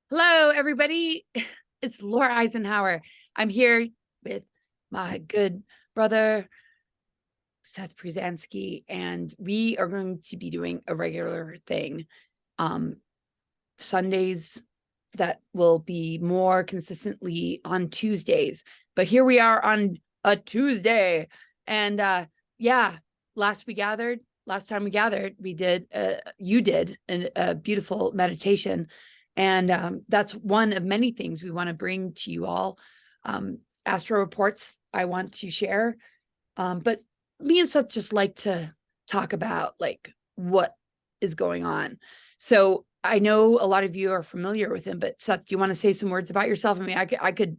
Hello, everybody. It's Laura Eisenhower. I'm here with my good brother, Seth Jam, and we are going to be doing a regular thing. Sundays that will be more consistently on Tuesdays. But here we are on a Tuesday. And yeah, last time we gathered, we did, you did a beautiful meditation. And that's one of many things we want to bring to you all. Astro reports I want to share. But me and Seth just like to talk about like what is going on. So I know a lot of you are familiar with him, but Seth, do you want to say some words about yourself? I mean, I could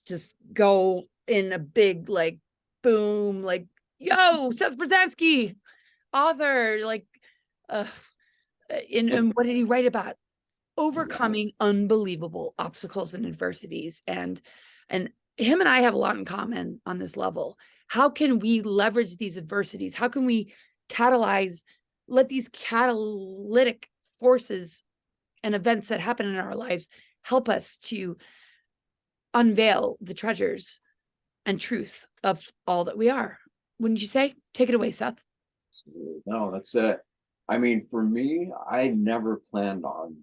just go in a big like boom, like, yo, Seth Jam, author, like, in what did he write about? Overcoming unbelievable obstacles and adversities. And him and I have a lot in common on this level. How can we leverage these adversities? How can we let these catalytic forces and events that happen in our lives help us to unveil the treasures and truth of all that we are? Wouldn't you say? Take it away, Seth. No, that's it. I mean, for me, I never planned on,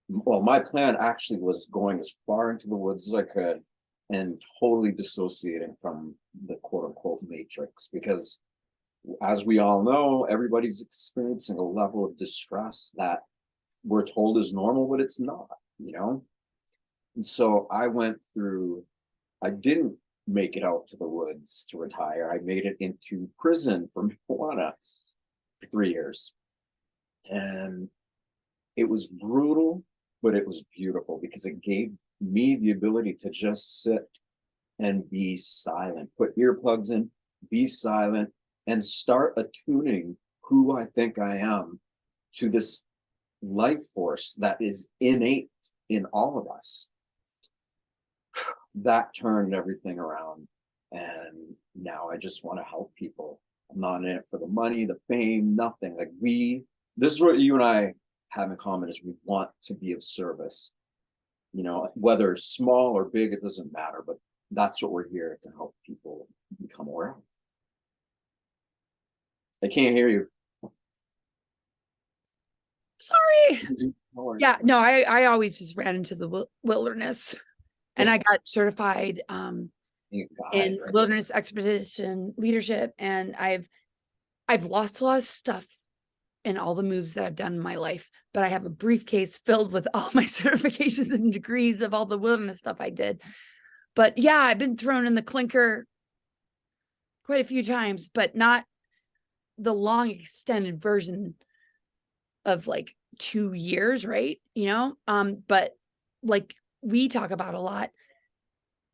well, my plan actually was going as far into the woods as I could and totally dissociating from the quote unquote matrix, because as we all know, everybody's experiencing a level of distress that we're told is normal, but it's not, you know? And so I didn't make it out to the woods to retire. I made it into prison for marijuana for 3 years. And it was brutal, but it was beautiful because it gave me the ability to just sit and be silent, put earplugs in, be silent, and start attuning who I think I am to this life force that is innate in all of us. That turned everything around. And now I just want to help people. I'm not in it for the money, the fame, nothing. Like this is what you and I have in common, is we want to be of service. You know, whether small or big, it doesn't matter, but that's what we're here to help people become aware of. I can't hear you. Sorry. Yeah, no, I always just ran into the wilderness, and I got certified in wilderness expedition leadership, and I've lost a lot of stuff in all the moves that I've done in my life, but I have a briefcase filled with all my certifications and degrees of all the wilderness stuff I did. But yeah, I've been thrown in the clinker quite a few times, but not the long extended version of like 2 years, right? You know, but like we talk about a lot,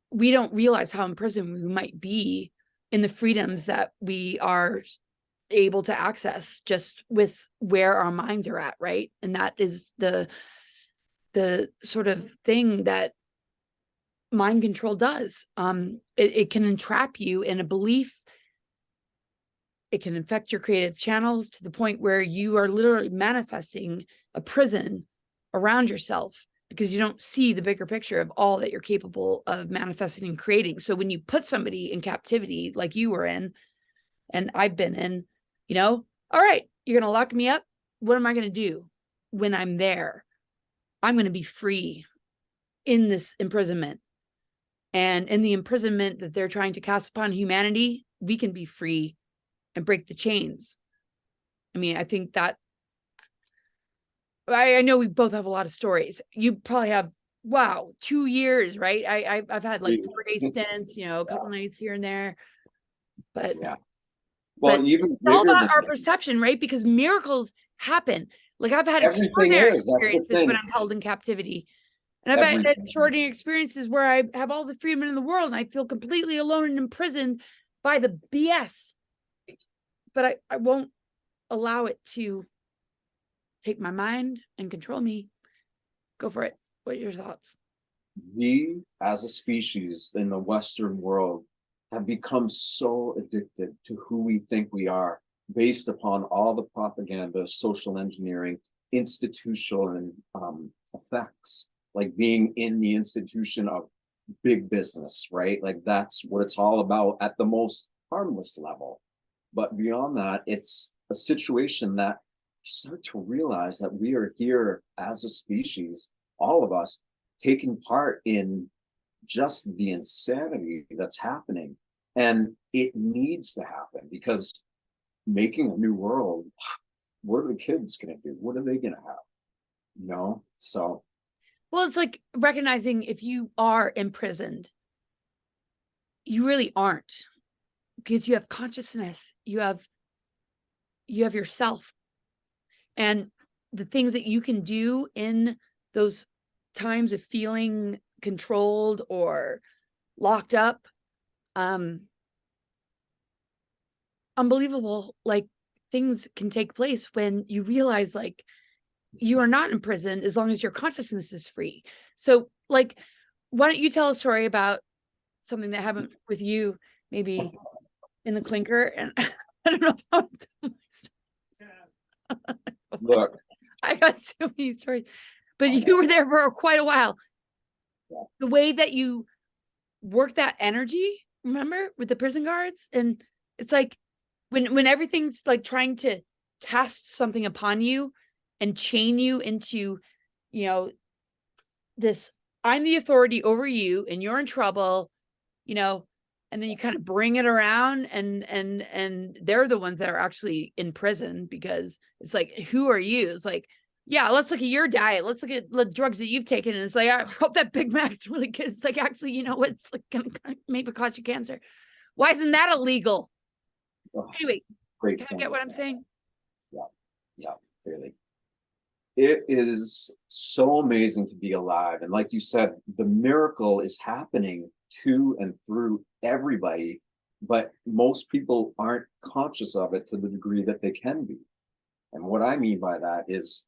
we don't realize how imprisoned we might be in the freedoms that we are able to access just with where our minds are at, right? And that is the sort of thing that mind control does. It can entrap you in a belief. It can infect your creative channels to the point where you are literally manifesting a prison around yourself because you don't see the bigger picture of all that you're capable of manifesting and creating. So when you put somebody in captivity like you were in, and I've been in, you know, all right, you're going to lock me up. What am I going to do when I'm there? I'm going to be free in this imprisonment. And in the imprisonment that they're trying to cast upon humanity, we can be free and break the chains. I mean, I think that I know we both have a lot of stories. You probably have, wow, 2 years, right? I've had like 4-day stints, you know, a couple nights here and there. But yeah. Well, but even it's all about our perception, right? Because miracles happen. Like I've had extraordinary experiences when I'm held in captivity. And I've had extraordinary experiences where I have all the freedom in the world and I feel completely alone and imprisoned by the BS. But I won't allow it to take my mind and control me. Go for it. What are your thoughts? We, as a species in the Western world, have become so addicted to who we think we are based upon all the propaganda, social engineering, institutional effects like being in the institution of big business, right? Like that's what it's all about at the most harmless level. But beyond that, it's a situation that you start to realize that we are here as a species, all of us, taking part in just the insanity that's happening. And it needs to happen, because making a new world, what are the kids going to do? What are they going to have? You know? So. Well, it's like recognizing if you are imprisoned, you really aren't, because you have consciousness, you have yourself, and the things that you can do in those times of feeling controlled or locked up, unbelievable, like things can take place when you realize like you are not in prison as long as your consciousness is free. So like, why don't you tell a story about something that happened with you, maybe in the clinker? And I don't know if I want to tell my story. Look, I got so many stories, but you were there for quite a while. Yeah. The way that you work that energy, remember, with the prison guards, and it's like when everything's like trying to cast something upon you and chain you into, you know, this, I'm the authority over you and you're in trouble, you know, and then you kind of bring it around, and they're the ones that are actually in prison, because it's like, who are you? It's like, yeah, let's look at your diet. Let's look at the drugs that you've taken. And it's like, I hope that Big Mac is really good. It's like, actually, you know, it's like gonna maybe cause you cancer. Why isn't that illegal? Anyway, great can I point. get what I'm saying? Yeah, clearly. It is so amazing to be alive. And like you said, the miracle is happening to and through everybody, but most people aren't conscious of it to the degree that they can be. And what I mean by that is,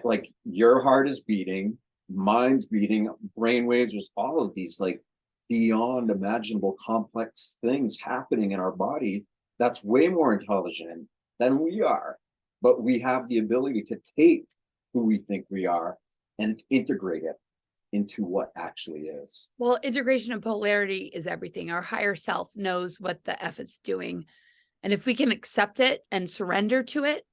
like, your heart is beating, mine's beating, brain waves, there's all of these like beyond imaginable complex things happening in our body that's way more intelligent than we are. But we have the ability to take who we think we are and integrate it into what actually is. Well, integration and polarity is everything. Our higher self knows what the F it's doing. And if we can accept it and surrender to it,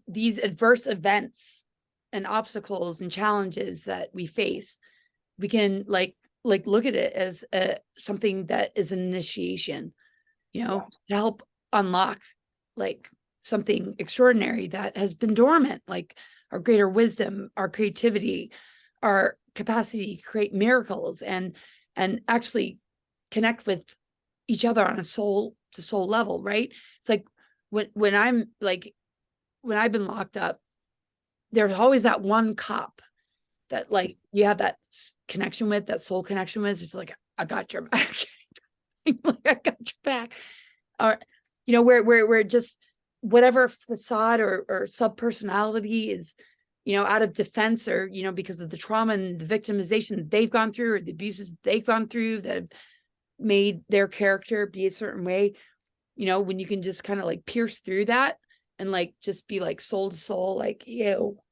these adverse events and obstacles and challenges that we face, we can like look at it as something that is an initiation, you know, to help unlock like something extraordinary that has been dormant, like our greater wisdom, our creativity, our capacity to create miracles, and actually connect with each other on a soul to soul level, right? It's like when I'm like, when I've been locked up, there's always that one cop that like you have that connection with, that soul connection with. It's like, I got your back. Like, I got your back. Or, you know, where just whatever facade or sub-personality is, you know, out of defense, or, you know, because of the trauma and the victimization that they've gone through, or the abuses they've gone through that have made their character be a certain way, you know, when you can just kind of like pierce through that and like just be like soul to soul, like, yo,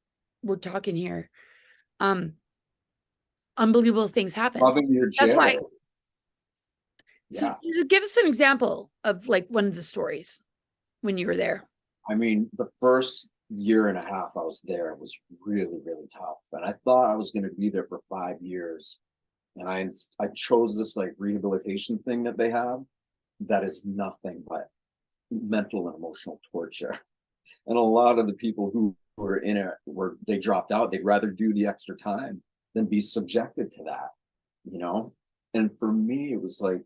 we're talking here. Unbelievable things happen. Loving your jail. That's why. Yeah. So give us an example of like one of the stories when you were there. I mean, the first year and a half I was there was really, really tough. And I thought I was going to be there for 5 years. And I chose this like rehabilitation thing that they have that is nothing but mental and emotional torture. And a lot of the people who were in it they dropped out. They'd rather do the extra time than be subjected to that, you know? And for me, it was like,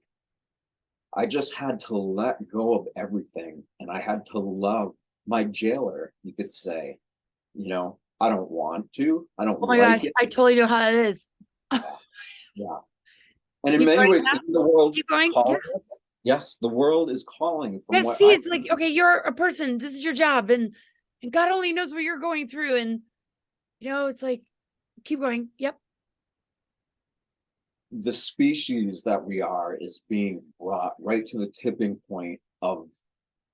I just had to let go of everything. And I had to love my jailer, you could say. You know, I don't want to. I don't Oh my like gosh, it. I totally know how that is. Yeah. And in Keep many going ways, now? isn't the world Keep going. calling us? Yes, the world is calling from Yeah, what see, I it's like, okay, you're a person, this is your job, and God only knows what you're going through. And, you know, it's like, keep going. Yep. the species that we are is being brought right to the tipping point of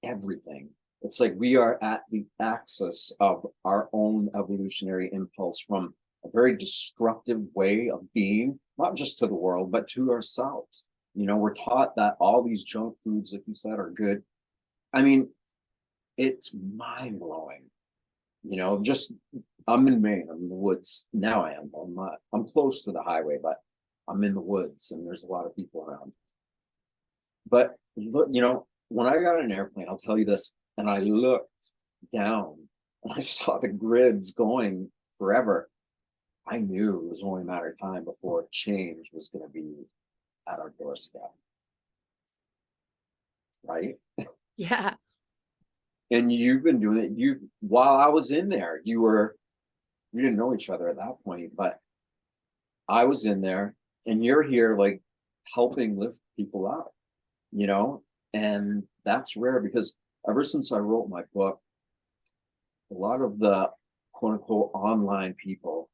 everything. It's like we are at the axis of our own evolutionary impulse from a very destructive way of being, not just to the world, but to ourselves. You know, we're taught that all these junk foods, like you said, are good. I mean, it's mind blowing. You know, just I'm in Maine, I'm in the woods. Now I'm close to the highway, but I'm in the woods and there's a lot of people around. But look, you know, when I got an airplane, I'll tell you this, and I looked down and I saw the grids going forever. I knew it was only a matter of time before change was going to be at our doorstep. Right? Yeah. And you've been doing it. While I was in there, we didn't know each other at that point, but I was in there and you're here like helping lift people up, you know? And that's rare because ever since I wrote my book, a lot of the quote unquote online people,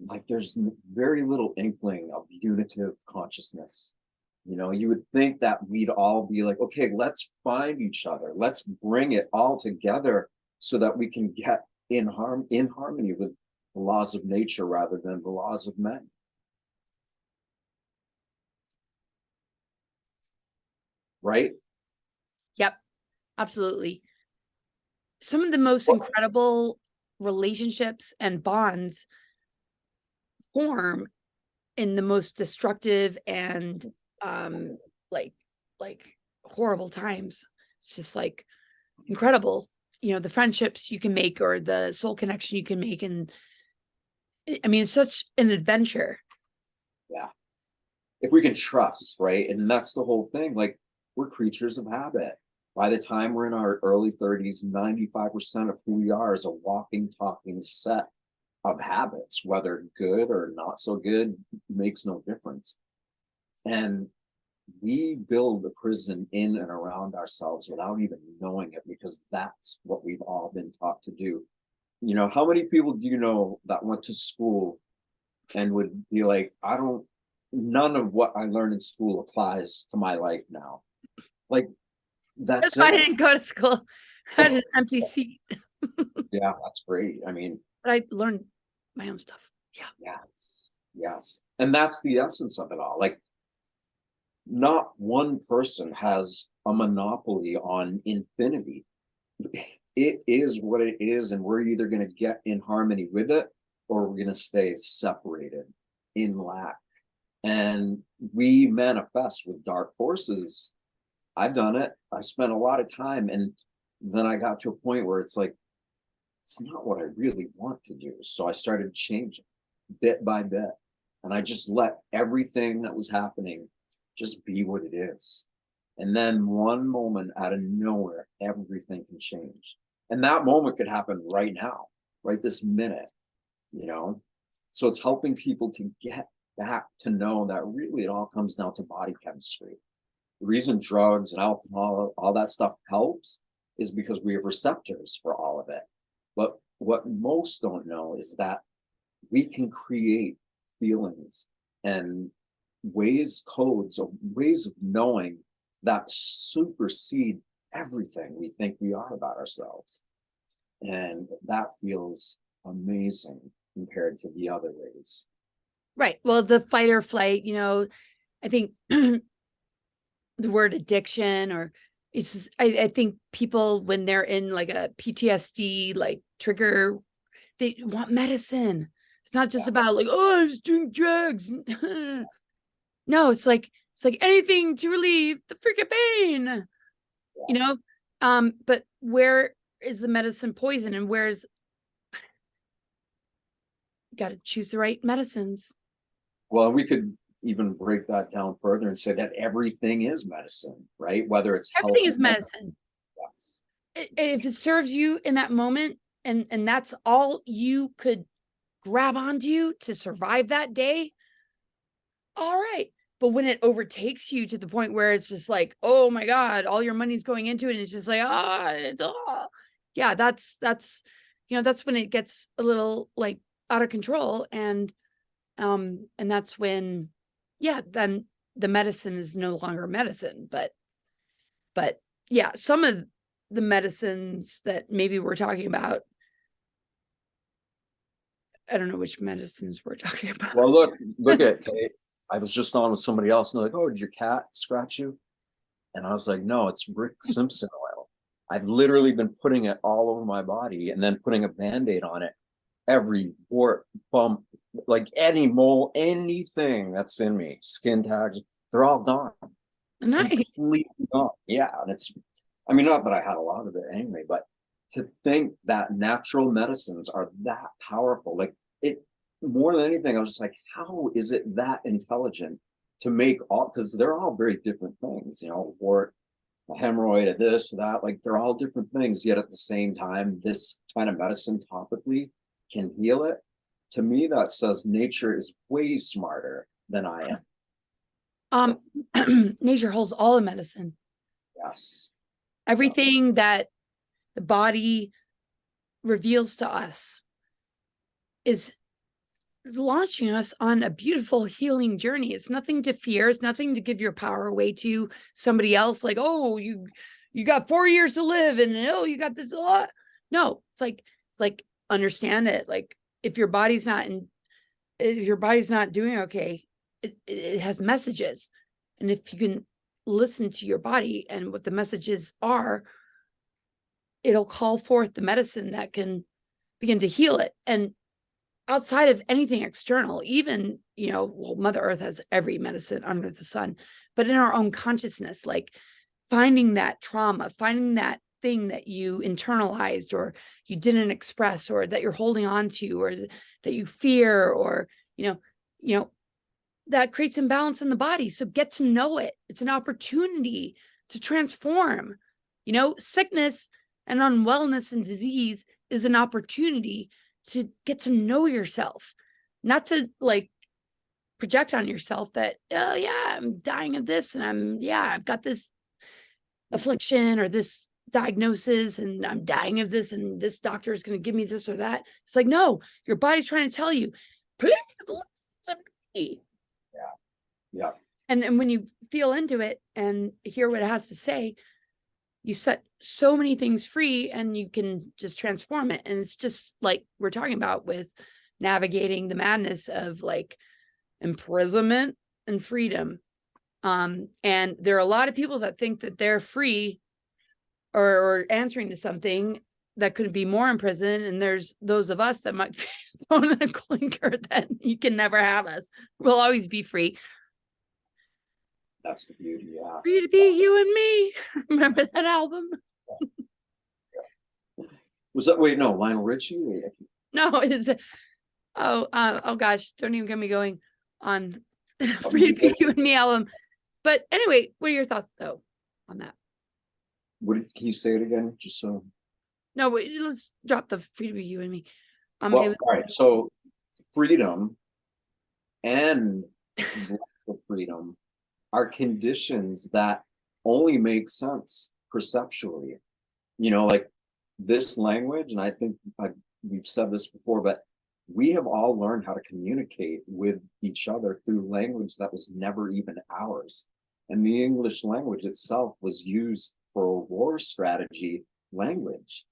like there's very little inkling of unitive consciousness. You know, you would think that we'd all be like, okay, let's find each other. Let's bring it all together so that we can get in harmony with the laws of nature rather than the laws of men. Right? Yep. Absolutely. Some of the most incredible relationships and bonds form in the most destructive and like horrible times. It's just like incredible, you know, the friendships you can make or the soul connection you can make. And I mean, it's such an adventure. Yeah. If we can trust, right? And that's the whole thing. Like, we're creatures of habit. By the time we're in our early 30s, 95% of who we are is a walking, talking set of habits, whether good or not so good, makes no difference. And we build a prison in and around ourselves without even knowing it, because that's what we've all been taught to do. You know, how many people do you know that went to school and would be like, none of what I learned in school applies to my life now. Like, that's why I didn't go to school. I had an empty seat. Yeah, that's great. I mean, but I learned my own stuff. Yeah. Yes. And that's the essence of it all. Like, not one person has a monopoly on infinity. It is what it is, and we're either going to get in harmony with it or we're going to stay separated in lack. And we manifest with dark forces. I've done it. I spent a lot of time, and then I got to a point where it's like, it's not what I really want to do. So I started changing bit by bit, and I just let everything that was happening just be what it is. And then one moment out of nowhere, everything can change. And that moment could happen right now, right this minute, you know? So it's helping people to get back to know that really it all comes down to body chemistry. The reason drugs and alcohol, all that stuff helps is because we have receptors for all of it. But what most don't know is that we can create feelings and codes of ways of knowing that supersede everything we think we are about ourselves. And that feels amazing compared to the other ways. Right. Well, the fight or flight, you know, I think the word addiction, or it's just, I think people, when they're in like a PTSD like trigger, they want medicine. It's not just about like, oh, I was doing drugs. No, it's like anything to relieve the freaking pain, you know? But where is the medicine poison, and where's, got to choose the right medicines. Well, we could even break that down further and say that everything is medicine, right? Whether it's everything is medicine. Yes. If it serves you in that moment, and that's all you could grab onto to survive that day, all right. But when it overtakes you to the point where it's just like, oh my God, all your money's going into it, and it's just like, yeah, that's you know, that's when it gets a little like out of control. And that's when, yeah, then the medicine is no longer medicine. But yeah, some of the medicines that maybe we're talking about, I don't know which medicines we're talking about. Well, look at Kate. I was just on with somebody else and they're like, oh, did your cat scratch you? And I was like, no, it's Rick Simpson oil. I've literally been putting it all over my body and then putting a Band-Aid on it. Every wart, bump, like any mole, anything that's in me, skin tags, they're all gone. Nice. Completely gone. Yeah. And it's, I mean, not that I had a lot of it anyway, but to think that natural medicines are that powerful, like it, more than anything, I was just like, how is it that intelligent to make all, because they're all very different things, you know, wart, a hemorrhoid, a this, that, like they're all different things, yet at the same time, this kind of medicine topically can heal it. To me, that says nature is way smarter than I am. Nature holds all the medicine. Yes. Everything that the body reveals to us is launching us on a beautiful healing journey. It's nothing to fear. It's nothing to give your power away to somebody else. Like, oh, you got 4 years to live, and oh, you got this a lot. No, it's like understand it. Like if your body's not doing okay, it has messages, and if you can listen to your body and what the messages are, it'll call forth the medicine that can begin to heal it. And outside of anything external, even, you know, well, Mother Earth has every medicine under the sun, but in our own consciousness, like finding that trauma, finding that thing that you internalized or you didn't express, or that you're holding on to, or that you fear, or, you know, that creates imbalance in the body. So get to know it. It's an opportunity to transform. You know, sickness and unwellness and disease is an opportunity to get to know yourself, not to like project on yourself that, oh yeah, I'm dying of this, and I've got this affliction or this diagnosis, and I'm dying of this, and this doctor is going to give me this or that. It's like, no, your body's trying to tell you, please listen to me. Yeah. And when you feel into it and hear what it has to say, you set so many things free, and you can just transform it. And it's just like we're talking about with navigating the madness of like imprisonment and freedom. And there are a lot of people that think that they're free or answering to something that could be more imprisoned. And there's those of us that might throw in a clinker that you can never have us. We'll always be free. That's the beauty. Yeah. Free to be you and me. Remember that album? Was that, wait, no, Lionel Richie? No, it's oh gosh, don't even get me going on Free to Be You and Me album. But anyway, what are your thoughts though on that? Can you say it again, just so? No, wait, let's drop the Free to Be You and Me. Well, all right. So freedom and freedom are conditions that only make sense perceptually. You know, like this language, and I think we've said this before, but we have all learned how to communicate with each other through language that was never even ours. And the English language itself was used for a war strategy language.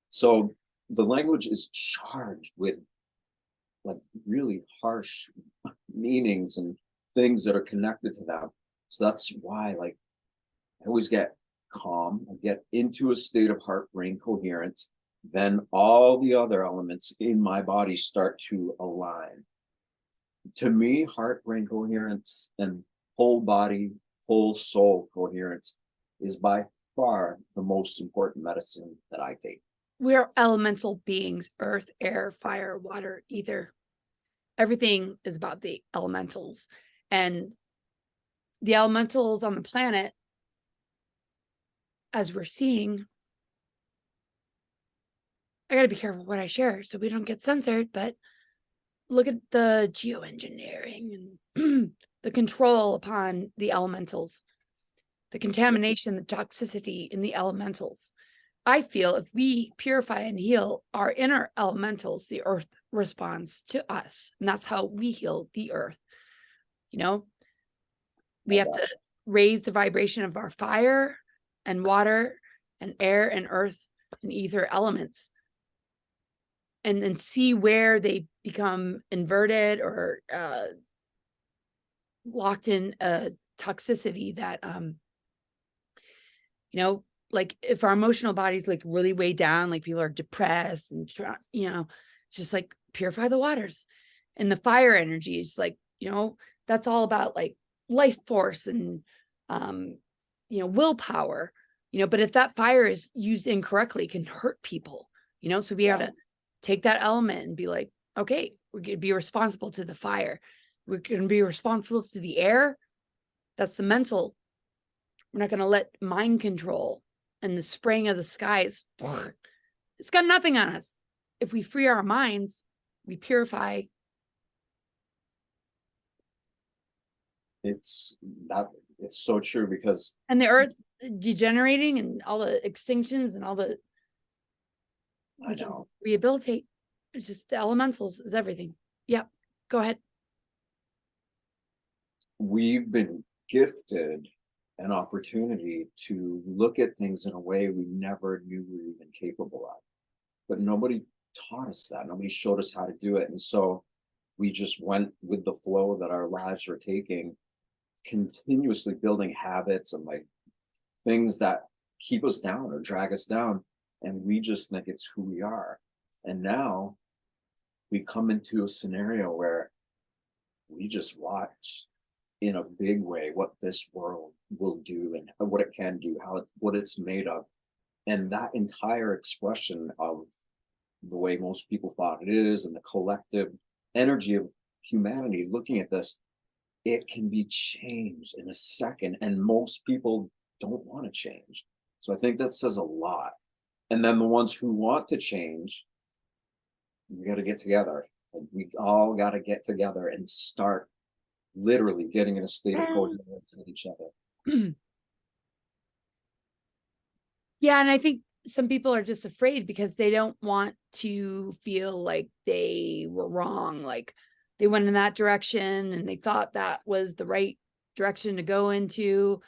So the language is charged with like really harsh meanings and things that are connected to them. So that's why, like, I always get calm, I get into a state of heart-brain coherence, then all the other elements in my body start to align. To me, heart-brain coherence and whole body, whole soul coherence is by far the most important medicine that I take. We're elemental beings: earth, air, fire, water, ether. Everything is about the elementals. And the elementals on the planet, as we're seeing, I got to be careful what I share so we don't get censored, but look at the geoengineering and the control upon the elementals, the contamination, the toxicity in the elementals. I feel if we purify and heal our inner elementals, the earth responds to us. And that's how we heal the earth. You know, we have to raise the vibration of our fire and water and air and earth and ether elements. and see where they become inverted or locked in a toxicity that you know, like if our emotional body's like really way down, like people are depressed and you know, just like purify the waters. And the fire energy is like, you know, that's all about like life force and you know, willpower, you know, but if that fire is used incorrectly, it can hurt people, you know, so we gotta take that element and be like, okay, we're gonna be responsible to the fire. We're gonna be responsible to the air. That's the mental. We're not gonna let mind control and the spraying of the skies. It's got nothing on us. If we free our minds, we purify. It's so true, because And the earth degenerating and all the extinctions and all the I know rehabilitate. It's just the elementals is everything. Yep. Go ahead. we've been gifted an opportunity to look at things in a way we never knew we were even capable of. But nobody taught us that. Nobody showed us how to do it. And so we just went with the flow that our lives were taking, continuously building habits and like things that keep us down or drag us down. And we just think it's who we are. And now we come into a scenario where we just watch in a big way what this world will do and what it can do, what it's made of. And that entire expression of the way most people thought it is and the collective energy of humanity looking at this, it can be changed in a second. And most people don't want to change. So I think that says a lot. And then the ones who want to change, we got to get together. We all got to get together and start literally getting in a state of coherence with each other. Yeah, and I think some people are just afraid because they don't want to feel like they were wrong, like they went in that direction and they thought that was the right direction to go into.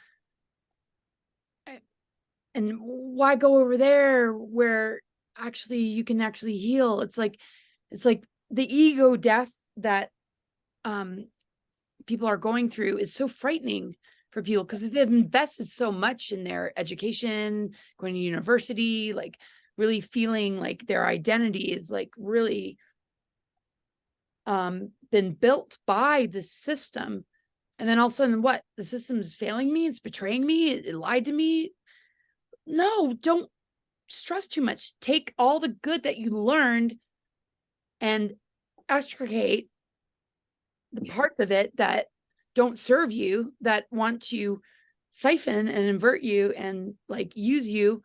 And why go over there where actually you can actually heal? It's like the ego death that people are going through is so frightening for people because they've invested so much in their education, going to university, like really feeling like their identity is like really been built by the system. And then all of a sudden, what? The system is failing me, it's betraying me, it lied to me. No, don't stress too much. Take all the good that you learned and extricate the parts of it that don't serve you, that want to siphon and invert you and like use you,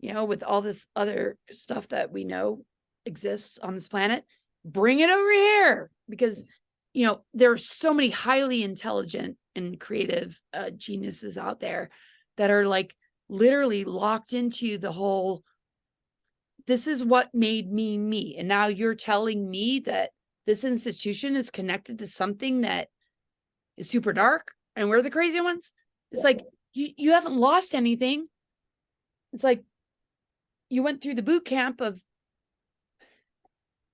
you know, with all this other stuff that we know exists on this planet. Bring it over here because, you know, there are so many highly intelligent and creative geniuses out there that are like literally locked into the whole, this is what made me me. And now you're telling me that this institution is connected to something that is super dark and we're the crazy ones. It's like, you haven't lost anything. It's like you went through the boot camp of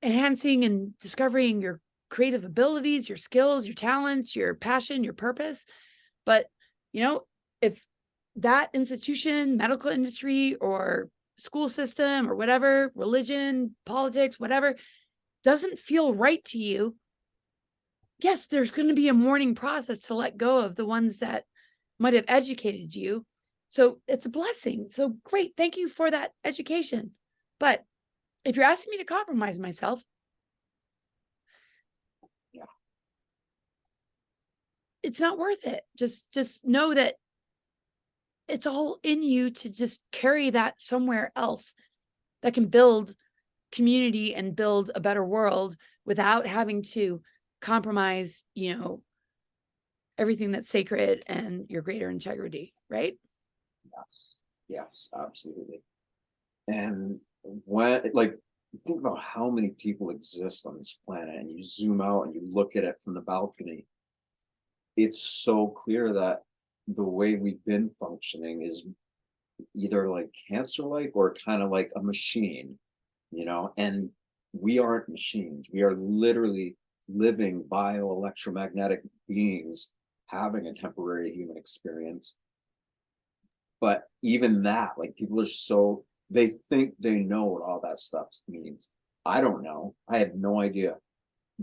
enhancing and discovering your creative abilities, your skills, your talents, your passion, your purpose. But, you know, if that institution, medical industry or school system or whatever, religion, politics, whatever, doesn't feel right to you, yes, there's going to be a mourning process to let go of the ones that might have educated you. So it's a blessing. So great. Thank you for that education. But if you're asking me to compromise myself, it's not worth it. Just know that it's all in you to just carry that somewhere else that can build community and build a better world without having to compromise, you know, everything that's sacred and your greater integrity, right? Yes, absolutely. And when, like, think about how many people exist on this planet and you zoom out and you look at it from the balcony, it's so clear that the way we've been functioning is either like cancer-like or kind of like a machine, you know, and we aren't machines. We are literally living bioelectromagnetic beings having a temporary human experience. But even that, like, people are so, they think they know what all that stuff means. I don't know. I have no idea.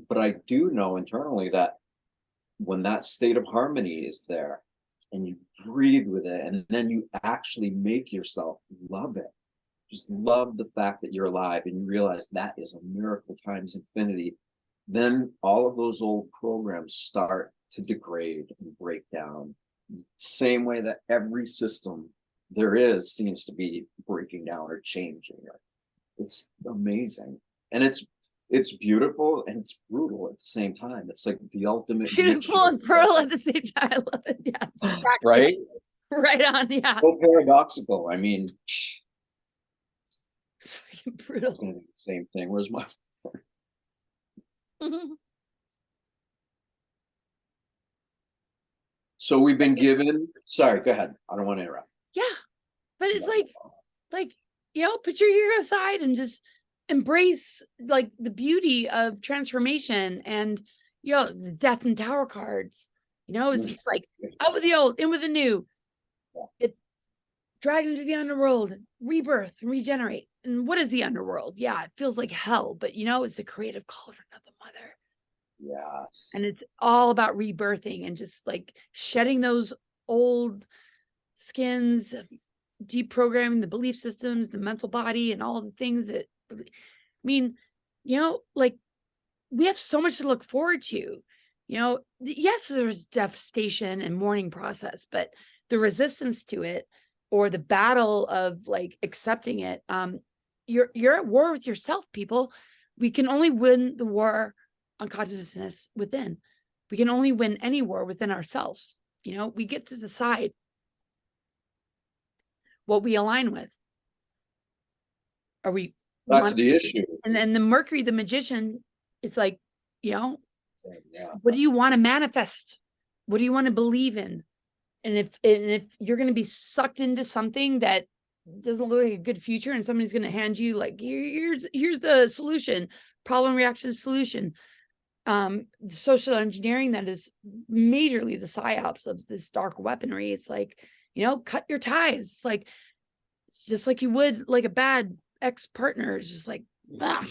But I do know internally that when that state of harmony is there and you breathe with it, and then you actually make yourself love it, just love the fact that you're alive, and you realize that is a miracle times infinity, then all of those old programs start to degrade and break down. Same way that every system there is seems to be breaking down or changing. It's amazing. And it's beautiful and it's brutal at the same time. It's like the ultimate Beautiful and cruel at the same time. I love it. Yes, exactly. Right? Right on, yeah. So paradoxical. I mean, brutal. Same thing. Where's my So we've been given, sorry, go ahead. I don't want to interrupt. Yeah. But it's like, you know, put your ego aside and just embrace like the beauty of transformation and, you know, the death and tower cards. You know, it's just like out with the old, in with the new. It dragged into the underworld, rebirth, and regenerate. And what is the underworld? Yeah, it feels like hell, but you know, it's the creative cauldron of the mother. Yes. And it's all about rebirthing and just like shedding those old skins, deprogramming the belief systems, the mental body, and all the things that, I mean, you know, like we have so much to look forward to. You know, yes, there's devastation and mourning process, but the resistance to it, or the battle of like accepting it, you're at war with yourself, people. We can only win the war on consciousness within. We can only win any war within ourselves. You know, we get to decide what we align with. Are we? That's the issue. And then the Mercury, the magician, is like, you know, what do you want to manifest? What do you want to believe in? And if you're going to be sucked into something that doesn't look like a good future, and somebody's going to hand you like, here's the solution, problem, reaction, solution, social engineering that is majorly the psyops of this dark weaponry. It's like, you know, cut your ties. It's like, just like you would like a bad ex-partner. It's just like, I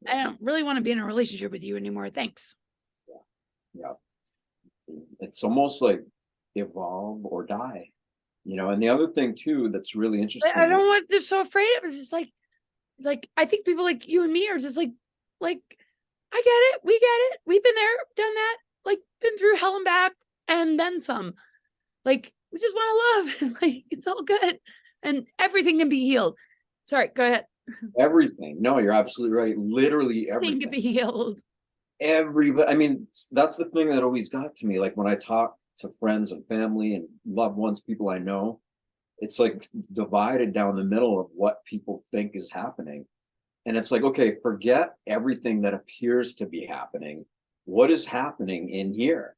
don't really want to be in a relationship with you anymore. Thanks. Yeah. It's almost like evolve or die, you know. And the other thing too that's really interesting, I don't know what they're so afraid of. It's just like I think people like you and me are just like I get it, we get it, we've been there, done that, like been through hell and back and then some. Like we just want to love. Like it's all good and everything can be healed. Sorry, go ahead. Everything. No, you're absolutely right. Literally everything can be healed. Everybody. I mean, that's the thing that always got to me. Like when I talk to friends and family and loved ones, people I know, it's like divided down the middle of what people think is happening. And it's like, okay, forget everything that appears to be happening. What is happening in here?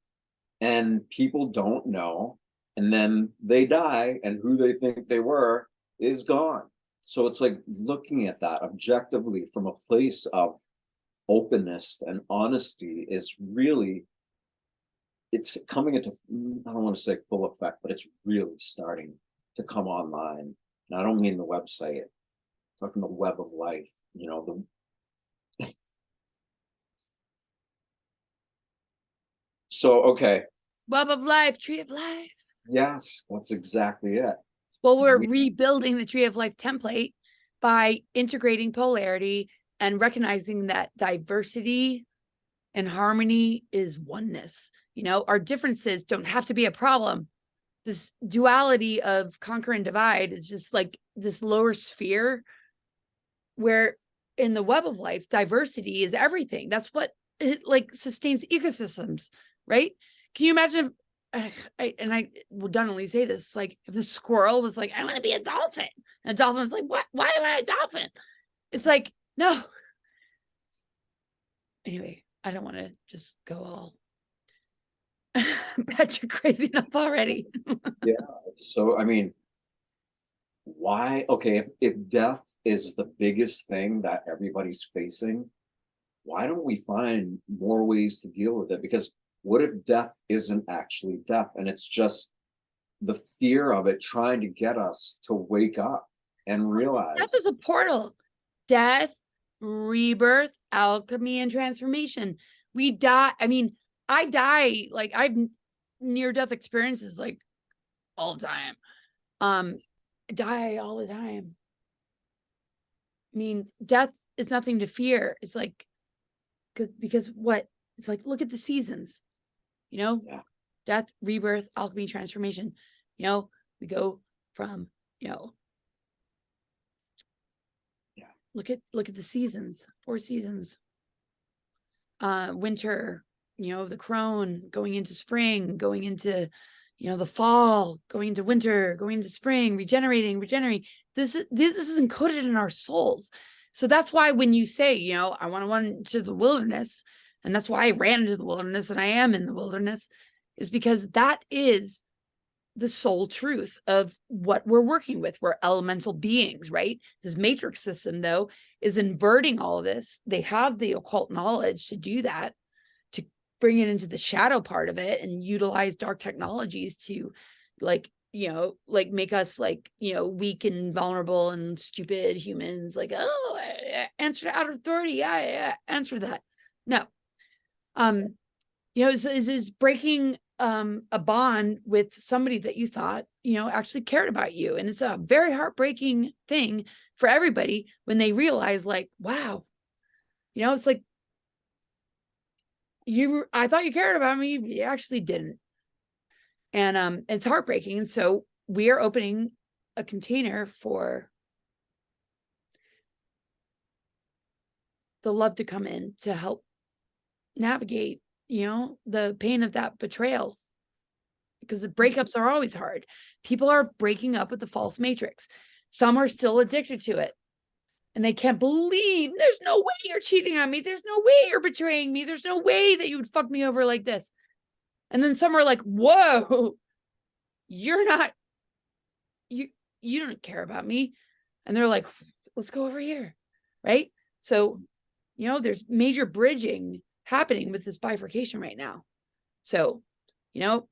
And people don't know. And then they die, and who they think they were is gone. So it's like looking at that objectively from a place of openness and honesty is really, it's coming into, I don't want to say full effect, but it's really starting to come online. And I don't mean the website, I'm talking the web of life, you know, so, okay. Web of life, tree of life. Yes, that's exactly it. Well, we're rebuilding the tree of life template by integrating polarity and recognizing that diversity and harmony is oneness. You know, our differences don't have to be a problem. This duality of conquer and divide is just like this lower sphere where in the web of life, diversity is everything. That's what it like sustains ecosystems, right? Can you imagine if, I will definitely say this, like if the squirrel was like, I want to be a dolphin, and a dolphin was like, what? Why am I a dolphin? It's like, no. Anyway, I don't want to just go all Patrick crazy enough already. Yeah. So, I mean, why? Okay, if death is the biggest thing that everybody's facing, why don't we find more ways to deal with it? Because what if death isn't actually death, and it's just the fear of it trying to get us to wake up and realize death is a portal. Death, rebirth, alchemy, and transformation. We die. I mean, I die, like I've near-death experiences like all the time. Die all the time. I mean, death is nothing to fear. It's like, because what? It's like, look at the seasons, you know, Yeah. Death, rebirth, alchemy, transformation. You know, we go from, you know, yeah, look at the seasons, 4 seasons. Winter, you know, the crone, going into spring, going into, you know, the fall, going into winter, going into spring, regenerating. This is encoded in our souls. So that's why when you say, you know, I want to run into the wilderness, and that's why I ran into the wilderness and I am in the wilderness, is because that is the soul truth of what we're working with. We're elemental beings, right? This matrix system, though, is inverting all of this. They have the occult knowledge to do that, to bring it into the shadow part of it and utilize dark technologies to, like, you know, like make us like, you know, weak and vulnerable and stupid humans. Like, oh, answer out of authority. Yeah, answer that. No. You know, it's breaking a bond with somebody that you thought, you know, actually cared about you. And it's a very heartbreaking thing for everybody when they realize, like, wow, you know, it's like, I thought you cared about me, you actually didn't. And it's heartbreaking. And so we are opening a container for the love to come in to help navigate, you know, the pain of that betrayal, because the breakups are always hard. People are breaking up with the false matrix. Some are still addicted to it, and they can't believe, there's no way you're cheating on me. There's no way you're betraying me. There's no way that you would fuck me over like this. And then some are like, whoa, you're not, you don't care about me. And they're like, let's go over here, right? So, you know, there's major bridging happening with this bifurcation right now. So, you know,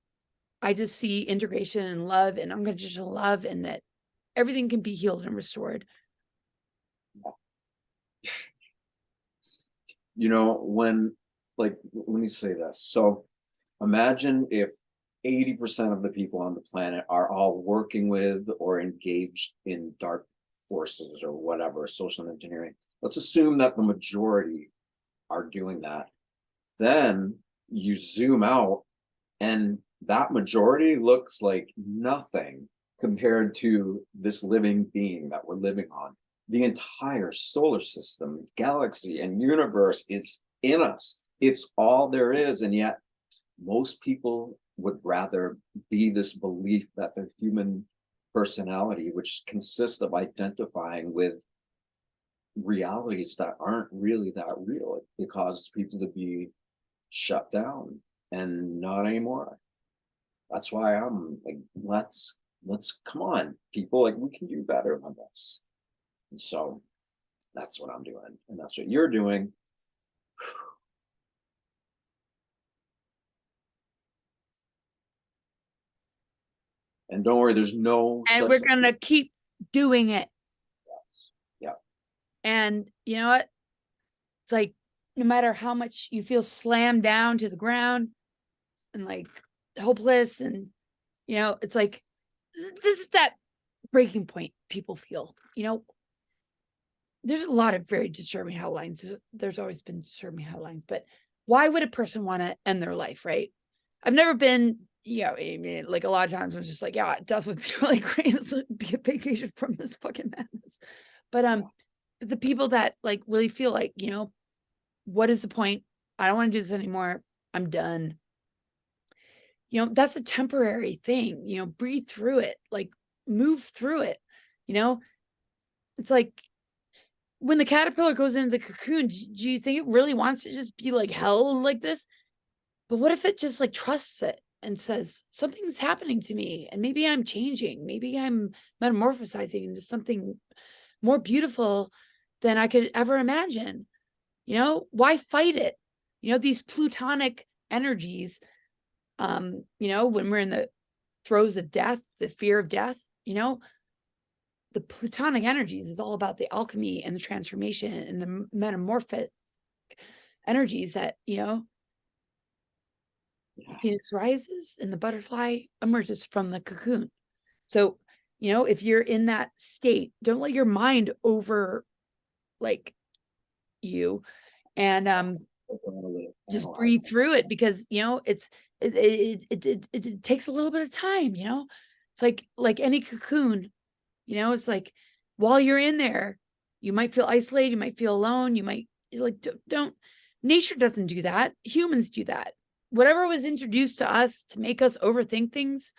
I just see integration and love and unconditional love, and that everything can be healed and restored. You know, when, like, let me say this. So imagine if 80% of the people on the planet are all working with or engaged in dark forces or whatever, social engineering. Let's assume that the majority are doing that. Then you zoom out, and that majority looks like nothing compared to this living being that we're living on. The entire solar system, galaxy, and universe is in us. It's all there is. And yet most people would rather be this belief that their human personality, which consists of identifying with realities that aren't really that real, it causes people to be shut down and not anymore. That's why I'm like, let's come on, people, like, we can do better than this. And so that's what I'm doing, and that's what you're doing. And don't worry, there's no And we're going to keep doing it. Yes. Yeah. And you know what? It's like, no matter how much you feel slammed down to the ground and like hopeless, and, you know, it's like, this is that breaking point people feel, you know. There's a lot of very disturbing headlines. There's always been disturbing headlines, but why would a person want to end their life, right? I've never been, you know, I mean, like a lot of times I'm just like, yeah, death would be really great. It's like, be a vacation from this fucking madness. But the people that like really feel like, you know, what is the point? I don't want to do this anymore. I'm done. You know, that's a temporary thing. You know, breathe through it, like move through it. You know, it's like, when the caterpillar goes into the cocoon, do you think it really wants to just be like hell like this? But what if it just like trusts it and says, something's happening to me, and maybe I'm changing, maybe I'm metamorphosizing into something more beautiful than I could ever imagine. You know, why fight it? You know, these plutonic energies, you know, when we're in the throes of death, the fear of death, you know, the plutonic energies is all about the alchemy and the transformation and the metamorphic energies that, you know, Phoenix rises and the butterfly emerges from the cocoon. So, you know, if you're in that state, don't let your mind over like you, and just breathe through it, because, you know, it takes a little bit of time, you know. It's like any cocoon, you know, it's like while you're in there, you might feel isolated, you might feel alone, you might like, don't, nature doesn't do that. Humans do that. Whatever was introduced to us to make us overthink things,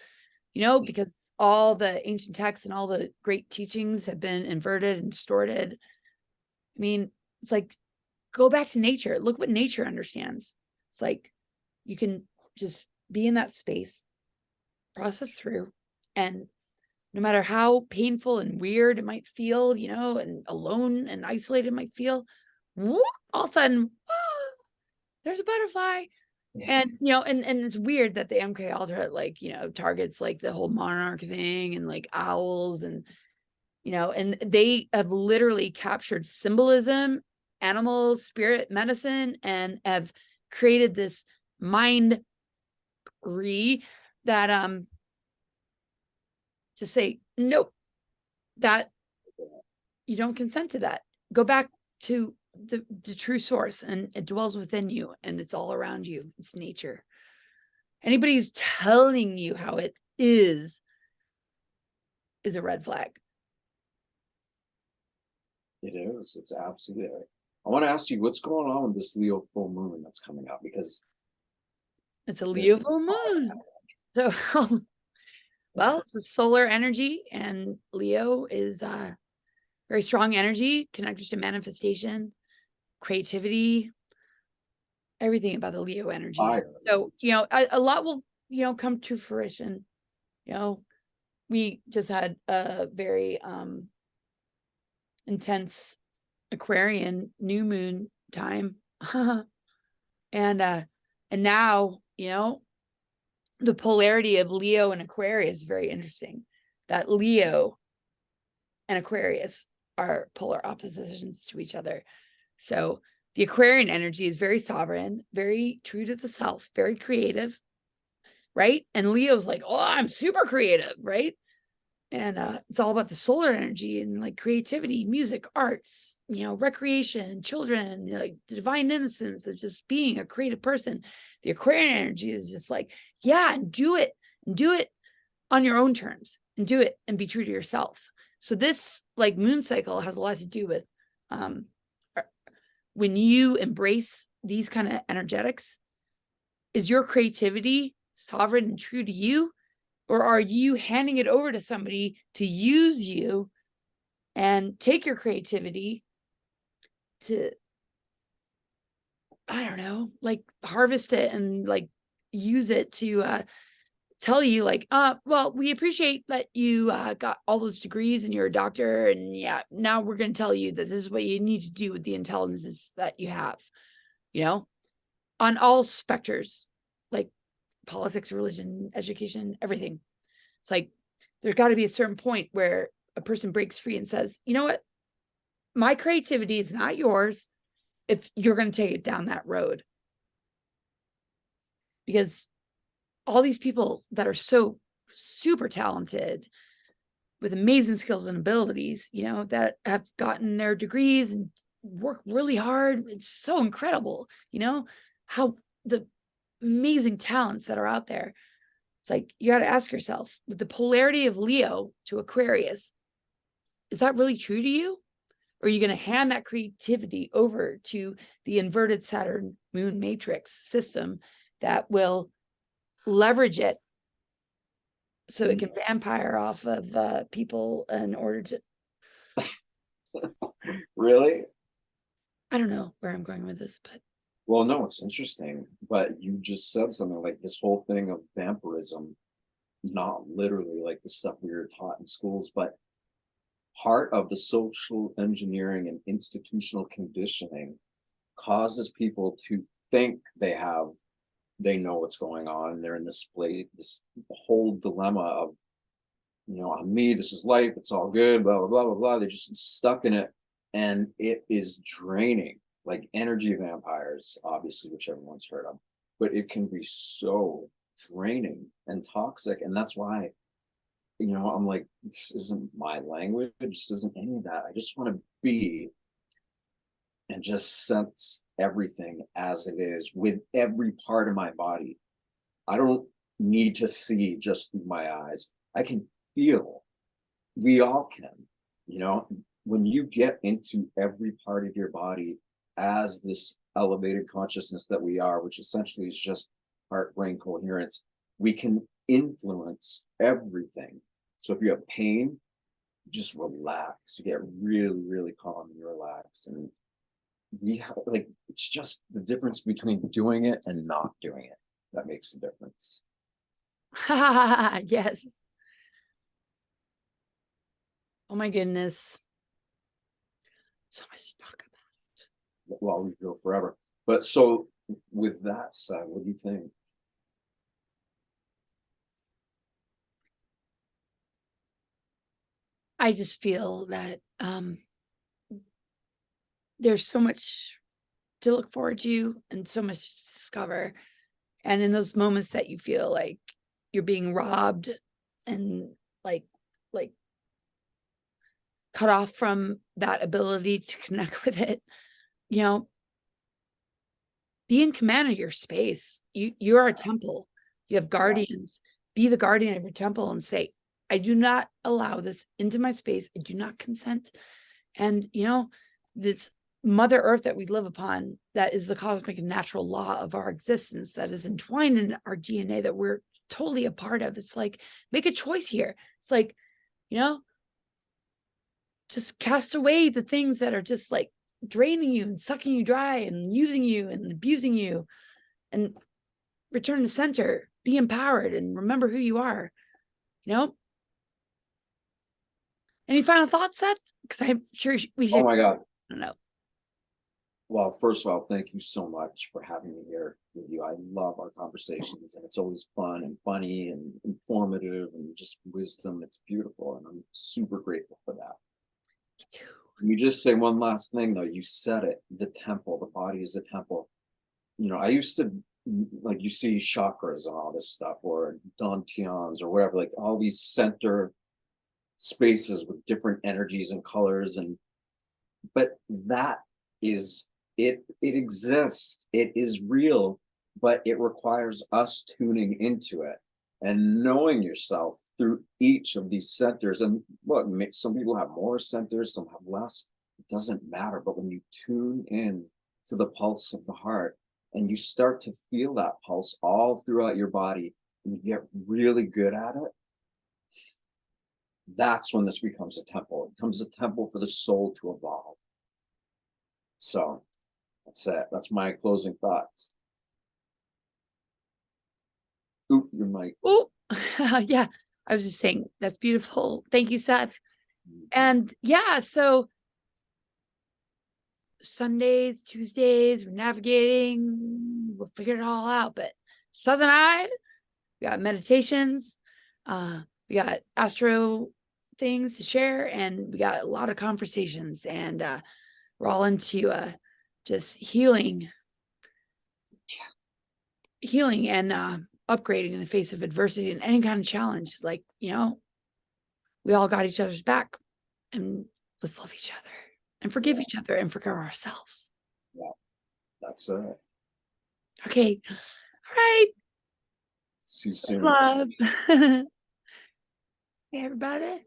you know, because all the ancient texts and all the great teachings have been inverted and distorted. I mean, it's like, go back to nature. Look what nature understands. It's like, you can just be in that space, process through, and no matter how painful and weird it might feel, you know, and alone and isolated it might feel, whoop, all of a sudden, there's a butterfly. And, you know, and it's weird that the MK Ultra, like, you know, targets like the whole monarch thing and like owls, and, you know, and they have literally captured symbolism, animal spirit medicine, and have created this mind that to say, nope, that you don't consent to that. Go back to the true source, and it dwells within you, and it's all around you. It's nature. Anybody who's telling you how it is a red flag. It is. It's absolutely. I want to ask you, what's going on with this Leo full moon that's coming up? Because it's a Leo full moon. So, well, it's a solar energy, and Leo is very strong energy, connected to manifestation, creativity, everything about the Leo energy. So, you know, a lot will, you know, come to fruition. You know, we just had a very intense Aquarian new moon time. and now, you know, the polarity of Leo and Aquarius is very interesting. That Leo and Aquarius are polar oppositions to each other. So the Aquarian energy is very sovereign, very true to the self, very creative, right? And Leo's like, oh, I'm super creative, right? And it's all about the solar energy and like creativity, music, arts, you know, recreation, children, like the divine innocence of just being a creative person. The Aquarian energy is just like, yeah, and do it on your own terms, and do it and be true to yourself. So this like moon cycle has a lot to do with when you embrace these kind of energetics. Is your creativity sovereign and true to you? Or are you handing it over to somebody to use you and take your creativity to, I don't know, like harvest it and like use it to tell you like, well, we appreciate that you got all those degrees and you're a doctor, and yeah, now we're going to tell you that this is what you need to do with the intelligence that you have, you know, on all specters, like politics, religion, education, everything. It's like, there's got to be a certain point where a person breaks free and says, you know what, my creativity is not yours if you're going to take it down that road. Because all these people that are so super talented with amazing skills and abilities, you know, that have gotten their degrees and work really hard, it's so incredible, you know, how the amazing talents that are out there. It's like, you got to ask yourself, with the polarity of Leo to Aquarius, is that really true to you? Or are you going to hand that creativity over to the inverted Saturn moon matrix system that will leverage it so it can vampire off of people in order to... Really? I don't know where I'm going with this, but... Well, no, it's interesting, but you just said something like this whole thing of vampirism, not literally like the stuff we were taught in schools, but part of the social engineering and institutional conditioning causes people to think they know what's going on. They're in this whole dilemma of, I'm me, this is life, it's all good, blah, blah, blah, blah, blah. They're just stuck in it. And it is draining, like energy vampires, obviously, which everyone's heard of, but it can be so draining and toxic. And that's why, I'm like, this isn't my language, this isn't any of that. I just want to be and just sense everything as it is with every part of my body. I don't need to see just through my eyes. I can feel. We all can, when you get into every part of your body as this elevated consciousness that we are, which essentially is just heart-brain coherence, we can influence everything. So if you have pain, just relax. You get really, really calm and relax. And it's just the difference between doing it and not doing it that makes a difference. Yes. Oh my goodness. So much to talk about. Well, we go forever. But so with that said, what do you think? I just feel that there's so much to look forward to and so much to discover. And in those moments that you feel like you're being robbed and like cut off from that ability to connect with it, be in command of your space. You're a temple. You have guardians. Be the guardian of your temple and say, I do not allow this into my space. I do not consent. And, this Mother Earth that we live upon, that is the cosmic and natural law of our existence, that is entwined in our DNA, that we're totally a part of. It's like, make a choice here. It's like, just cast away the things that are just like draining you and sucking you dry and using you and abusing you, and return to center, be empowered, and remember who you are. Any final thoughts, Seth? Because I'm sure we should. Oh my God. I don't know. Well, first of all, thank you so much for having me here with you. I love our conversations, and it's always fun and funny and informative and just wisdom. It's beautiful, and I'm super grateful for that. Me too. Let me just say one last thing, though. You said it, the temple, the body is a temple. I used to, like, you see chakras and all this stuff, or dantians or whatever, like all these center spaces with different energies and colors. But that is, it exists, it is real, but it requires us tuning into it and knowing yourself through each of these centers. And look, some people have more centers, some have less. It doesn't matter. But when you tune in to the pulse of the heart and you start to feel that pulse all throughout your body, and you get really good at it, that's when this becomes a temple. It becomes a temple for the soul to evolve. So that's it. That's my closing thoughts. Oop, your mic. Oh, yeah. I was just saying, that's beautiful. Thank you, Seth. And yeah, so Sundays, Tuesdays, we're navigating. We'll figure it all out. But Seth and I, we got meditations. We got astro things to share, and we got a lot of conversations, and we're all into just healing and upgrading in the face of adversity and any kind of challenge. Like, we all got each other's back, and let's love each other and forgive each other and forgive ourselves. Yeah, that's it. Okay. All right. See you soon. Love. Hey, everybody.